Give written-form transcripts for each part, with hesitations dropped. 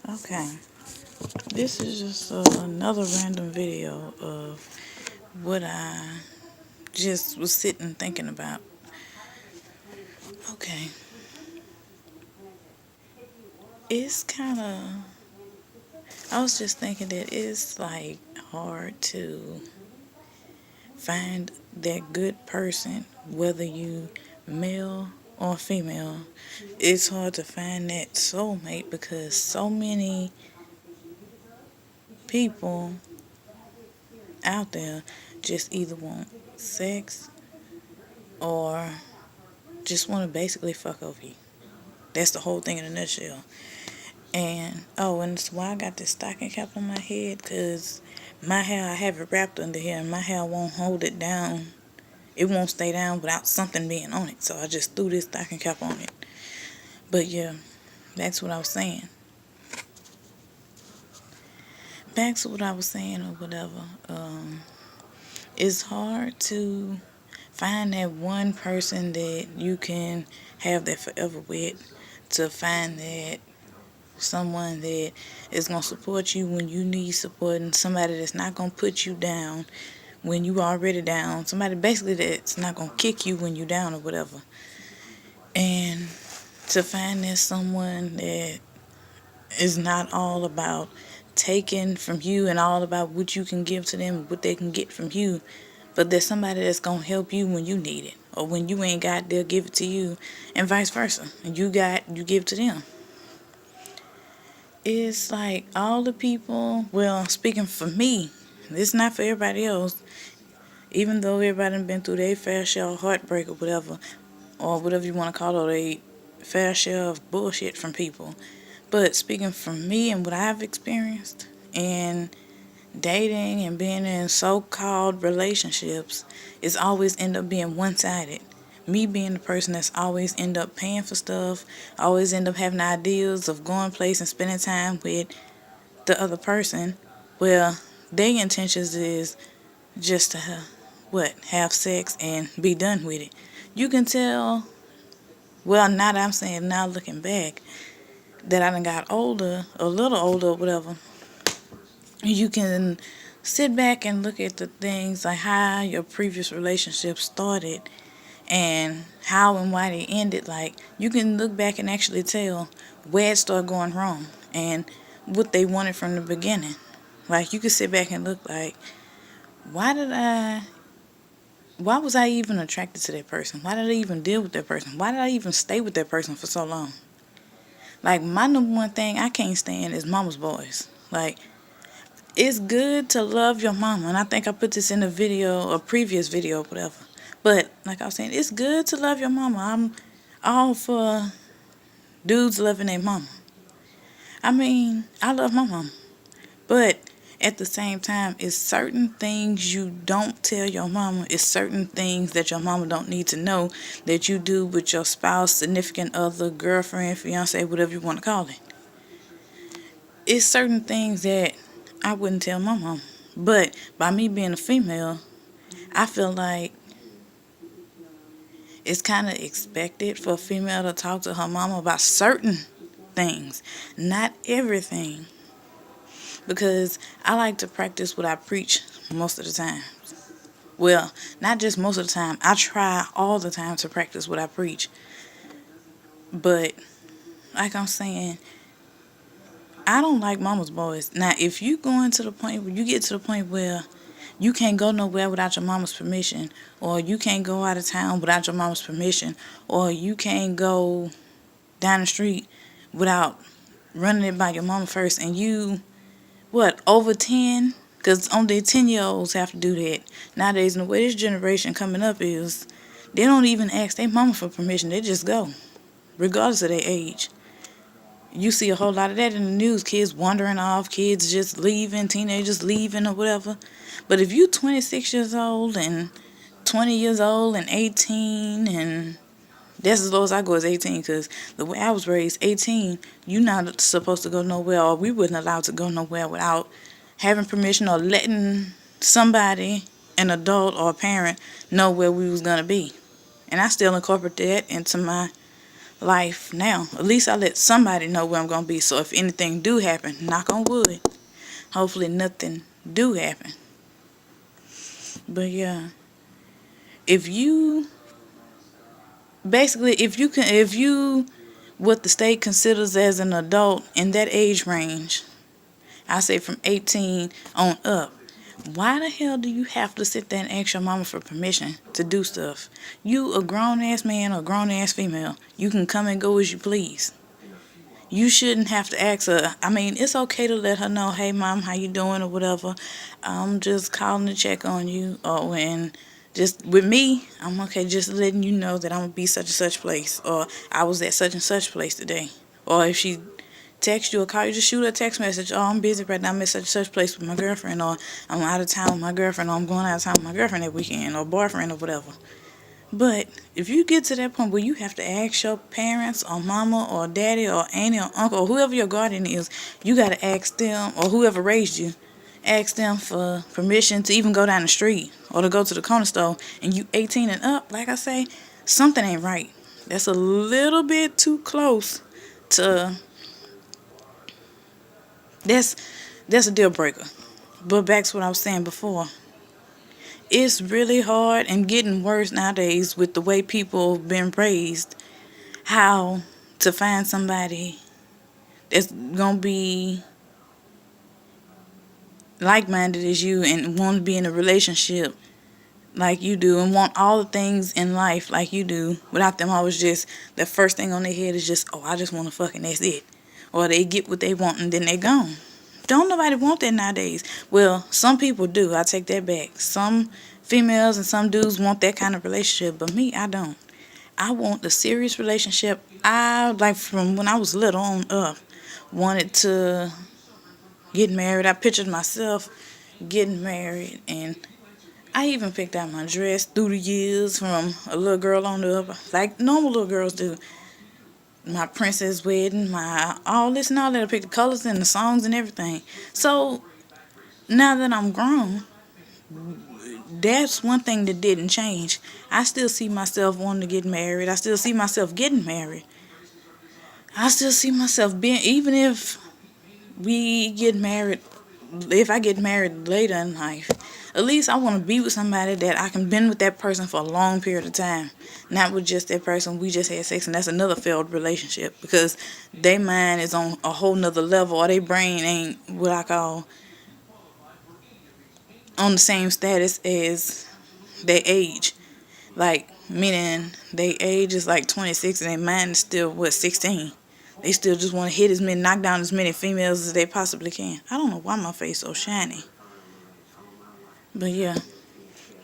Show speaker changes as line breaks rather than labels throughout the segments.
Okay, this is just another random video of what I just was sitting thinking about. Okay, it's kind of, I was just thinking that it's like hard to find that good person, whether you male or female. It's hard to find that soulmate because so many people out there just either want sex or just want to basically fuck over you. That's the whole thing in a nutshell. And oh, and that's why I got this stocking cap on my head, because my hair, I have it wrapped under here, and my hair won't hold it down. It won't stay down without something being on it. So I just threw this stocking cap on it. But yeah, that's what I was saying. Back to what I was saying or whatever. It's hard to find that one person that you can have that forever with, to find that someone that is going to support you when you need support, and somebody that's not going to put you down when you already down, somebody basically that's not going to kick you when you down or whatever. And to find that someone that is not all about taking from you and all about what you can give to them, what they can get from you, but there's somebody that's going to help you when you need it, or when you ain't got, they'll give it to you, and vice versa, and you give to them. It's like all the people, well, speaking for me, it's not for everybody else, even though everybody done been through their fair share of heartbreak or whatever you want to call it, a fair share of bullshit from people. But speaking for me and what I've experienced in dating and being in so-called relationships, it's always end up being one-sided. Me being the person that's always end up paying for stuff, always end up having ideas of going place and spending time with the other person, well, their intentions is just to have sex and be done with it. You can tell, well, now that I'm saying, now looking back, that I done got older, a little older or whatever, you can sit back and look at the things like how your previous relationship started and how and why they ended. Like, you can look back and actually tell where it started going wrong and what they wanted from the beginning. Like, you could sit back and look like, why did I why was I even attracted to that person? Why did I even deal with that person? Why did I even stay with that person for so long? Like, my number one thing I can't stand is mama's boys. Like, it's good to love your mama, and I think I put this in a previous video, whatever. But like I was saying, it's good to love your mama. I'm all for dudes loving their mama. I mean, I love my mama, but at the same time, it's certain things you don't tell your mama. It's certain things that your mama don't need to know that you do with your spouse, significant other, girlfriend, fiance, whatever you want to call it. It's certain things that I wouldn't tell my mom. But by me being a female, I feel like it's kind of expected for a female to talk to her mama about certain things, not everything. Because I like to practice what I preach most of the time. Well, not just most of the time. I try all the time to practice what I preach. But like I'm saying, I don't like mama's boys. Now, if you going to the point where you get to the point where you can't go nowhere without your mama's permission, or you can't go out of town without your mama's permission, or you can't go down the street without running it by your mama first, and you, over 10? Because only 10-year-olds have to do that. Nowadays, and the way this generation coming up is, they don't even ask their mama for permission. They just go, regardless of their age. You see a whole lot of that in the news. Kids wandering off, kids just leaving, teenagers leaving or whatever. But if you 26 years old and 20 years old and 18, and that's as low as I go is 18, because the way I was raised, 18, you're not supposed to go nowhere, or we wasn't allowed to go nowhere without having permission or letting somebody, an adult or a parent, know where we was going to be. And I still incorporate that into my life now. At least I let somebody know where I'm going to be. So if anything do happen, knock on wood, hopefully nothing do happen. But yeah, if you what the state considers as an adult in that age range, I say from 18 on up, why the hell do you have to sit there and ask your mama for permission to do stuff? You a grown-ass man or grown-ass female. You can come and go as you please. You shouldn't have to ask her. I mean, it's okay to let her know, hey, mom, how you doing or whatever. I'm just calling to check on you. Or and just with me, I'm okay just letting you know that I'm going to be such and such place. Or I was at such and such place today. Or if she text you or call you, just shoot her a text message. Oh, I'm busy right now. I'm at such and such place with my girlfriend. Or I'm out of town with my girlfriend. Or I'm going out of town with my girlfriend that weekend. Or boyfriend or whatever. But if you get to that point where you have to ask your parents or mama or daddy or auntie or uncle or whoever your guardian is, you got to ask them, or whoever raised you, ask them for permission to even go down the street or to go to the corner store, and you 18 and up, like I say, something ain't right. That's a little bit too close to, that's a deal breaker. But back to what I was saying before. It's really hard and getting worse nowadays with the way people have been raised, how to find somebody that's going to be like-minded as you and want to be in a relationship like you do and want all the things in life like you do, without them always just, the first thing on their head is just, oh, I just want to fuck and that's it. Or they get what they want and then they gone. Don't nobody want that nowadays. Well, some people do. I take that back. Some females and some dudes want that kind of relationship, but me, I don't. I want a serious relationship. I, like from when I was little on up, wanted to get married. I pictured myself getting married, and I even picked out my dress through the years from a little girl on the up, like normal little girls do. My princess wedding, my all this and all that. I picked the colors and the songs and everything. So now that I'm grown, that's one thing that didn't change. I still see myself wanting to get married. I still see myself getting married. I still see myself being, even if we get married, if I get married later in life, at least I want to be with somebody that I can been with that person for a long period of time. Not with just that person, we just had sex and that's another failed relationship, because their mind is on a whole nother level, or their brain ain't what I call on the same status as their age. Like, meaning their age is like 26 and their mind is still, 16. They still just want to hit as many, knock down as many females as they possibly can. I don't know why my face so shiny. But yeah,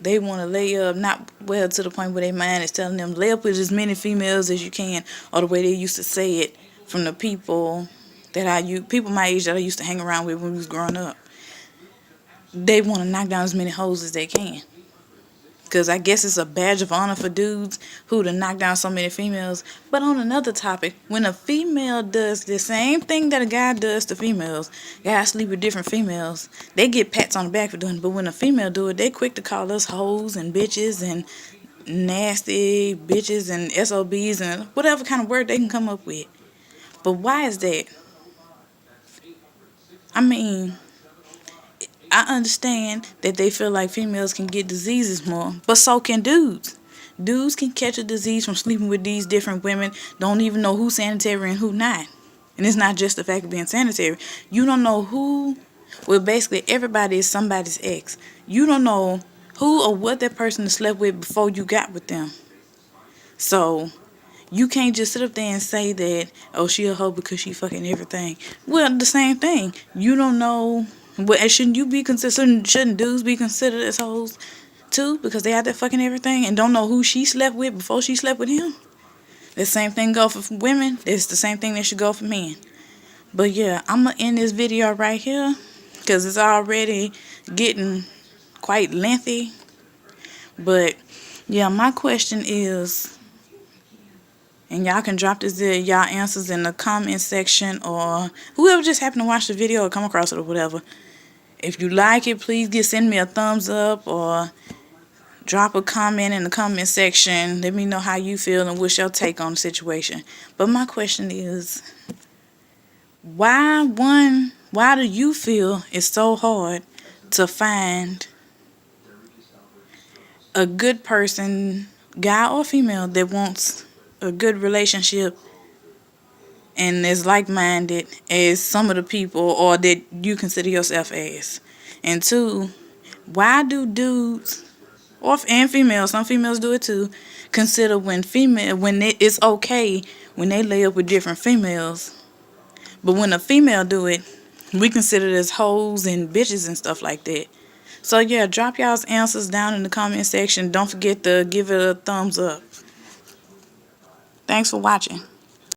they want to lay up, not well to the point where their mind is telling them, lay up with as many females as you can, or the way they used to say it from the people people my age that I used to hang around with when we was growing up. They want to knock down as many hoes as they can. Because I guess it's a badge of honor for dudes who to knock down so many females. But on another topic, when a female does the same thing that a guy does to females, guys sleep with different females, they get pats on the back for doing it. But when a female do it, they quick to call us hoes and bitches and nasty bitches and SOBs and whatever kind of word they can come up with. But why is that? I mean, I understand that they feel like females can get diseases more, but so can dudes. Dudes can catch a disease from sleeping with these different women, don't even know who's sanitary and who not. And it's not just the fact of being sanitary. You don't know who, well, basically everybody is somebody's ex. You don't know who or what that person slept with before you got with them. So you can't just sit up there and say that, oh, she a hoe because she fucking everything. Well, the same thing. You don't know. Well, shouldn't dudes be considered as hoes too, because they out there fucking everything and don't know who she slept with before she slept with him? The same thing go for women. It's the same thing that should go for men. But yeah, I'm gonna end this video right here because it's already getting quite lengthy. But yeah, my question is, and y'all can drop y'all answers in the comment section, or whoever just happened to watch the video or come across it or whatever. If you like it, please send me a thumbs up or Drop a comment in the comment section. Let me know how you feel and what's your take on the situation. But my question is, why do you feel it's so hard to find a good person, guy or female, that wants a good relationship and is like-minded as some of the people or that you consider yourself as? And two, why do dudes and females, some females do it too, consider when it's okay when they lay up with different females, but when a female do it, we consider it as hoes and bitches and stuff like that. So yeah, drop y'all's answers down in the comment section. Don't forget to give it a thumbs up. Thanks for watching.